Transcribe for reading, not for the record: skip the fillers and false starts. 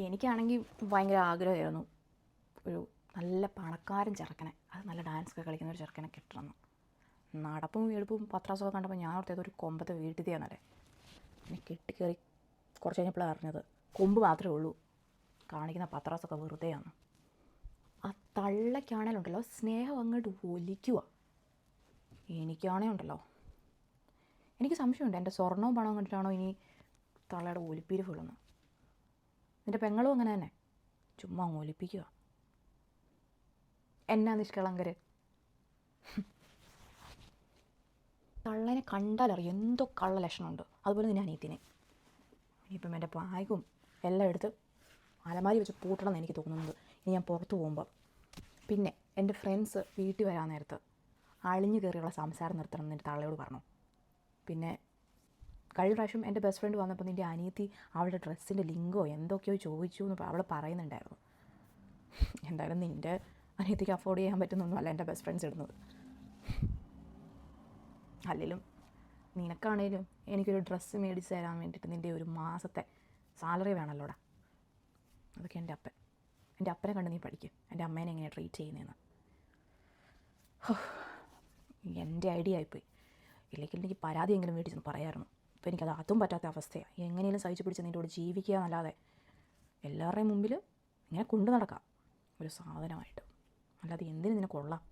എനിക്കാണെങ്കിൽ ഭയങ്കര ആഗ്രഹമായിരുന്നു ഒരു നല്ല പണക്കാരൻ ചെറുക്കനെ, അത് നല്ല ഡാൻസൊക്കെ കളിക്കുന്ന ഒരു ചെറുക്കനെ കിട്ടണമെന്ന്. നടപ്പും വെളുപ്പും പത്രാസൊക്കെ കണ്ടപ്പോൾ ഞാൻ ഓർത്തത് ഒരു കൊമ്പത്തെ വീട്ടിൽ പിന്നെ കെട്ടിക്കയറി കുറച്ച് കഴിഞ്ഞപ്പോഴാണ് അറിഞ്ഞത് കൊമ്പ് മാത്രമേ ഉള്ളൂ, കാണിക്കുന്ന പത്രാസൊക്കെ വെറുതെയാണ്. ആ തള്ളയ്ക്കാണേലുണ്ടല്ലോ സ്നേഹം അങ്ങോട്ട് ഒലിക്കുക. എനിക്കാണേ എനിക്ക് സംശയമുണ്ട് എൻ്റെ സ്വർണവും പണവും കണ്ടിട്ടാണോ ഇനി തള്ളയുടെ ഒലിപ്പീര് ഫുള്ളെന്ന്. നിൻ്റെ പെങ്ങളും അങ്ങനെ തന്നെ ചുമ്മാ അങ്ങ് ഒലിപ്പിക്കുക. എന്നാ നിഷ്കളങ്കര്. കള്ളനെ കണ്ടാലറിയും എന്തോ കള്ള ലക്ഷണമുണ്ട്. അതുപോലെ നിന്നെ അനിയത്തിനെ. ഇനിയിപ്പം എൻ്റെ ബാഗും എല്ലാം എടുത്ത് അലമാരി വെച്ച് പൂട്ടണം എന്ന് എനിക്ക് തോന്നുന്നത് ഇനി ഞാൻ പുറത്ത് പോകുമ്പോൾ. പിന്നെ എൻ്റെ ഫ്രണ്ട്സ് വീട്ടിൽ വരാൻ നേരത്ത് അളിഞ്ഞു കയറിയുള്ള സംസാരം നിർത്തണം എന്ന് എൻ്റെ തള്ളയോട് പറഞ്ഞു. പിന്നെ കഴിഞ്ഞ പ്രാവശ്യം എൻ്റെ ബെസ്റ്റ് ഫ്രണ്ട് വന്നപ്പോൾ നിൻ്റെ അനിയത്തി അവളുടെ ഡ്രസ്സിൻ്റെ ലിങ്കോ എന്തൊക്കെയോ ചോദിച്ചു എന്ന് അവൾ പറയുന്നുണ്ടായിരുന്നു. എന്തായാലും നിൻ്റെ അനിയത്തിക്ക് അഫോർഡ് ചെയ്യാൻ പറ്റുന്നൊന്നുമല്ല എൻ്റെ ബെസ്റ്റ് ഫ്രണ്ട്സ് ഇടുന്നത്. അല്ലെങ്കിലും നിനക്കാണേലും എനിക്കൊരു ഡ്രസ്സ് മേടിച്ച് തരാൻ വേണ്ടിയിട്ട് നിൻ്റെ ഒരു മാസത്തെ സാലറി വേണമല്ലോടാ. അതൊക്കെ എൻ്റെ അപ്പനെ കണ്ട് നീ പഠിക്കും എൻ്റെ അമ്മേനെ എങ്ങനെ ട്രീറ്റ് ചെയ്യുന്നതെന്ന്. എൻ്റെ ഐഡിയ ആയിപ്പോയി. ഇല്ലെങ്കിൽ എനിക്ക് പരാതിയെങ്കിലും മേടിച്ചെന്ന് പറയാമായിരുന്നു. ഇപ്പോൾ എനിക്കത് അതും പറ്റാത്ത അവസ്ഥയാണ്. എങ്ങനെയും സഹിച്ചു പിടിച്ച് നിൻ്റെ കൂടെ ജീവിക്കുക എന്നല്ലാതെ എല്ലാവരുടെയും മുമ്പിൽ ഇങ്ങനെ കൊണ്ടു നടക്കാം ഒരു സാധനമായിട്ട്. അല്ലാതെ എന്തിനു നിന്നെ കൊള്ളാം.